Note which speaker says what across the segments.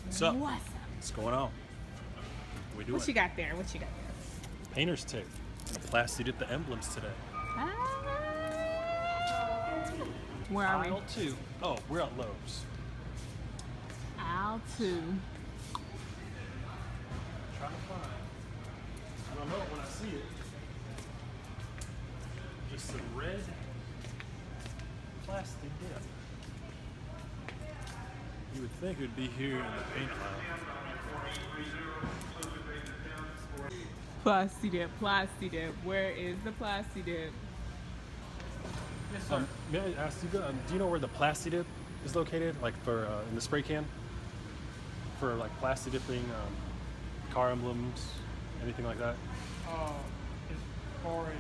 Speaker 1: What's up?
Speaker 2: What's up?
Speaker 1: What's going on? What we doing?
Speaker 2: What you got there? What you got there?
Speaker 1: Painter's tape. And a Plasti dip the emblems today.
Speaker 2: Where are
Speaker 1: Aisle 2. Oh, we're at Lowe's.
Speaker 2: Aisle 2.
Speaker 1: Trying to find. I don't know it when I see it. Just some red plastic dip. You would think it would be here in the paint aisle.
Speaker 2: Plasti dip, Plasti dip. Where is the Plasti dip?
Speaker 1: Yes, sir. May I ask you, do you know where the Plasti dip is located? Like for in the spray can? For like Plasti dipping, car emblems, anything like that?
Speaker 3: As far as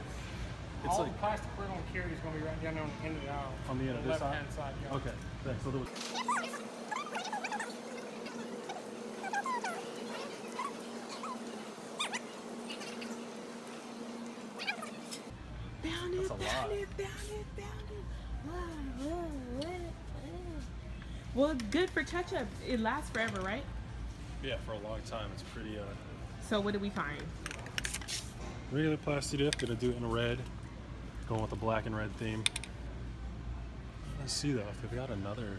Speaker 1: It's
Speaker 3: all
Speaker 1: like
Speaker 3: the plastic we're going to carry is going to be right down there on the end of the aisle.
Speaker 1: on the end of this side?
Speaker 3: left-hand side, yeah.
Speaker 1: Okay, thanks. So there was
Speaker 2: Found
Speaker 1: That's
Speaker 2: it,
Speaker 1: a lot.
Speaker 2: found it, found it, found it. Well, good for touch-up. It lasts forever, right?
Speaker 1: yeah, for a long time. It's pretty
Speaker 2: So what did we find?
Speaker 1: regular Plasti dip. Gonna do it in red. Going with the black and red theme. Let's see though if we got another.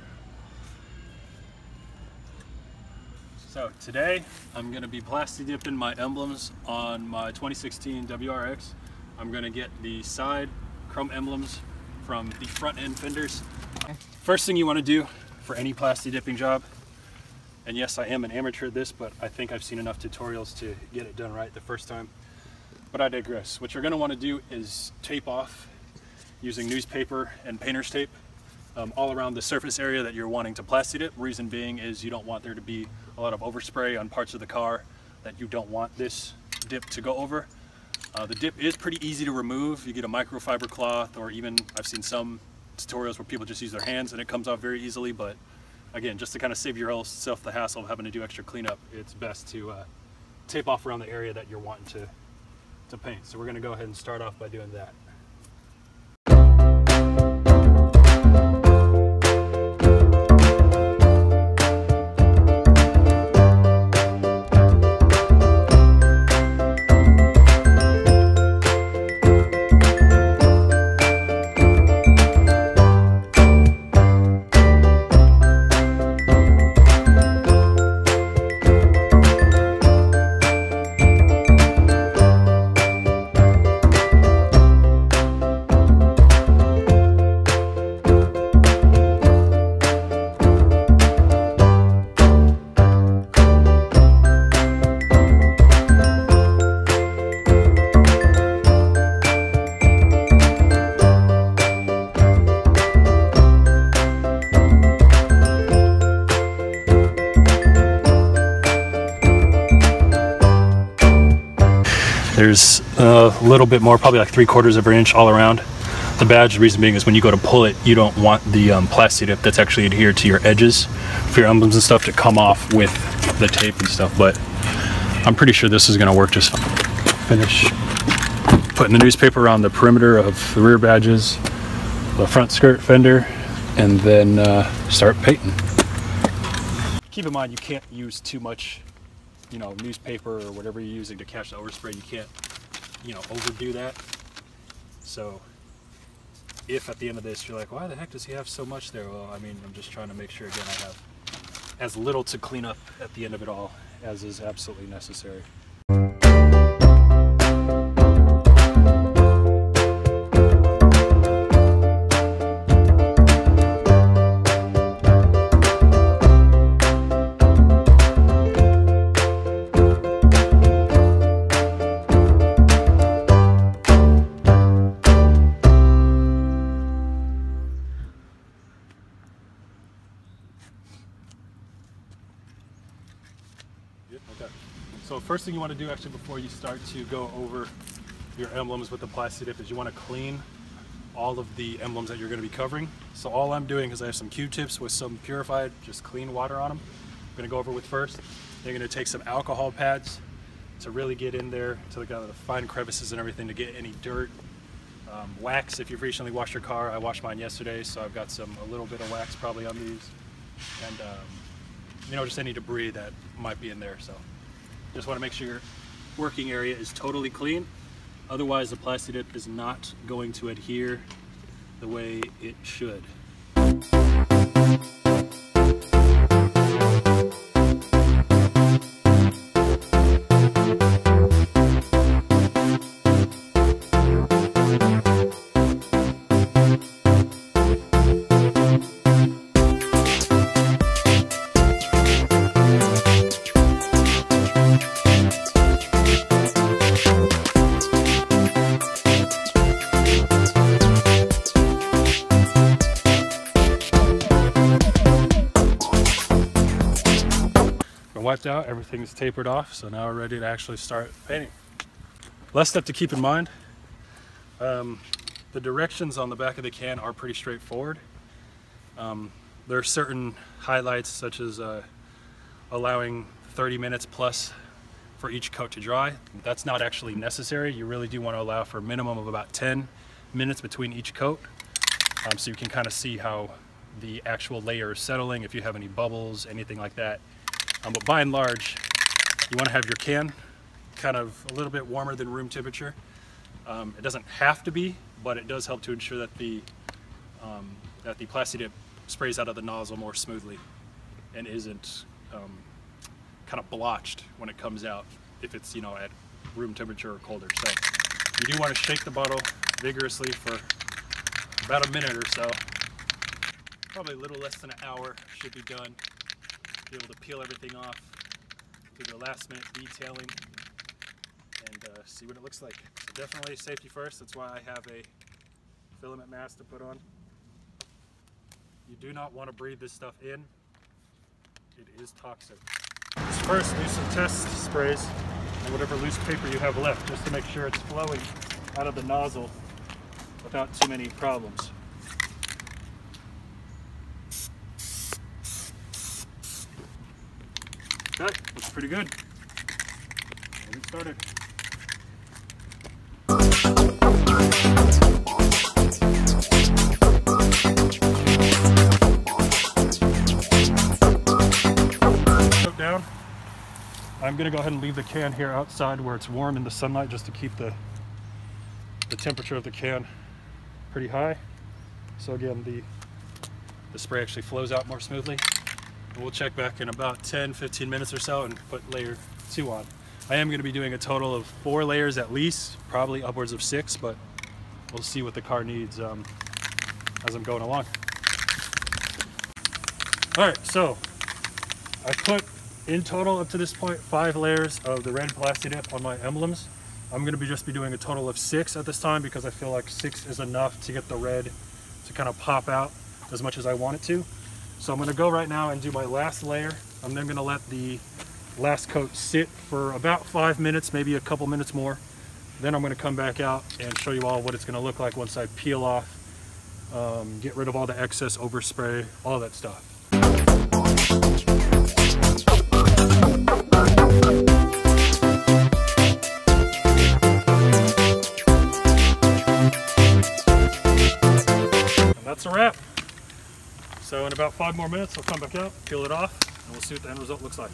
Speaker 1: So today I'm gonna be Plasti dipping my emblems on my 2016 WRX. I'm gonna get the side chrome emblems from the front end fenders. First thing you want to do for any Plasti dipping job, and yes, I am an amateur at this, but I think I've seen enough tutorials to get it done right the first time. But I digress. What you're going to want to do is tape off using newspaper and painter's tape all around the surface area that you're wanting to Plasti dip. Reason being is you don't want there to be a lot of overspray on parts of the car that you don't want this dip to go over. The dip is pretty easy to remove. You get a microfiber cloth, or even I've seen some tutorials where people just use their hands and it comes off very easily. But again, just to kind of save yourself the hassle of having to do extra cleanup, it's best to tape off around the area that you're wanting to paint. So we're going to go ahead and start off by doing that. There's a little bit more, probably like 3/4 of an inch all around the badge. The reason being is when you go to pull it, you don't want the Plasti dip that's actually adhered to your edges for your emblems and stuff to come off with the tape and stuff. But I'm pretty sure this is going to work just fine. Finish putting the newspaper around the perimeter of the rear badges, the front skirt fender, and then start painting. Keep in mind you can't use too much, you know, newspaper or whatever you're using to catch the overspray. You can't, you know, overdo that. So if at the end of this you're like, why the heck does he have so much there? Well, I mean, I'm just trying to make sure, again, I have as little to clean up at the end of it all as is absolutely necessary. Okay. So first thing you want to do actually before you start to go over your emblems with the Plasti dip is you want to clean all of the emblems that you're going to be covering. So all I'm doing is I have some Q-tips with some purified, just clean water on them. I'm going to go over with first. Then you're going to take some alcohol pads to really get in there to the fine crevices and everything, to get any dirt, wax. If you've recently washed your car, I washed mine yesterday, so I've got a little bit of wax probably on these. And just any debris that might be in there. So just want to make sure your working area is totally clean. Otherwise, the Plasti dip is not going to adhere the way it should. Wiped out, everything is tapered off, so now we're ready to actually start painting. Last step to keep in mind, the directions on the back of the can are pretty straightforward. There are certain highlights, such as allowing 30 minutes plus for each coat to dry. That's not actually necessary. You really do want to allow for a minimum of about 10 minutes between each coat, so you can kind of see how the actual layer is settling, if you have any bubbles, anything like that. But by and large, you want to have your can kind of a little bit warmer than room temperature. It doesn't have to be, but it does help to ensure that the Plasti dip sprays out of the nozzle more smoothly and isn't kind of blotched when it comes out if it's at room temperature or colder. So you do want to shake the bottle vigorously for about a minute or so. Probably a little less than an hour should be done. Be able to peel everything off, do the last minute detailing, and see what it looks like. So definitely safety first. That's why I have a filament mask to put on. You do not want to breathe this stuff in. It is toxic. First, do some test sprays on whatever loose paper you have left, just to make sure it's flowing out of the nozzle without too many problems. Okay, looks pretty good. We'll get started. Soak down. I'm going to go ahead and leave the can here outside where it's warm in the sunlight, just to keep the temperature of the can pretty high. So again, the spray actually flows out more smoothly. We'll check back in about 10-15 minutes or so and put layer 2 on. I am going to be doing a total of 4 layers at least, probably upwards of 6, but we'll see what the car needs as I'm going along. Alright, so I put in total up to this point 5 layers of the red Plasti dip on my emblems. I'm going to just be doing a total of 6 at this time, because I feel like 6 is enough to get the red to kind of pop out as much as I want it to. So I'm going to go right now and do my last layer. I'm then going to let the last coat sit for about 5 minutes, maybe a couple minutes more. Then I'm going to come back out and show you all what it's going to look like once I peel off, get rid of all the excess overspray, all that stuff. And that's a wrap. So in about 5 more minutes, I'll come back out, peel it off, and we'll see what the end result looks like.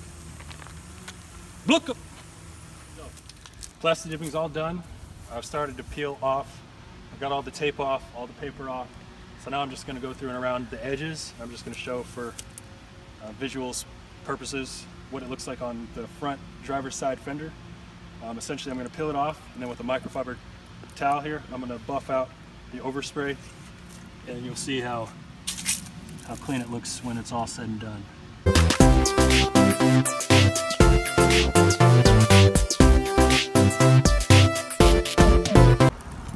Speaker 1: Look! So, Plasti dipping's all done. I've started to peel off. I've got all the tape off, all the paper off. So now I'm just going to go through and around the edges. I'm just going to show for visuals purposes what it looks like on the front driver's side fender. Essentially, I'm going to peel it off, and then with a microfiber towel here, I'm going to buff out the overspray, and you'll see how clean it looks when it's all said and done.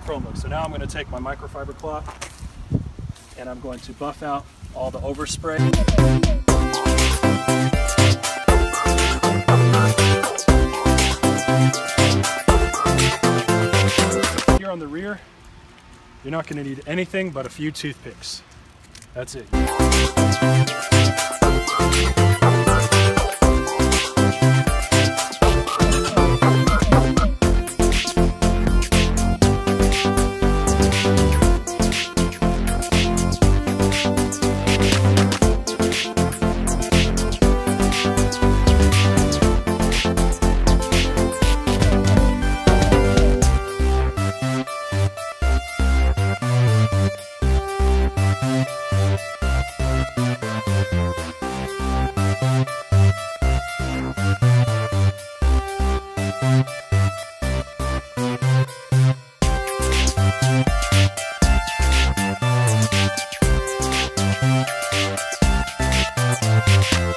Speaker 1: Chrome look. So now I'm going to take my microfiber cloth and I'm going to buff out all the overspray. Here on the rear, you're not going to need anything but a few toothpicks. That's it.
Speaker 4: Bye.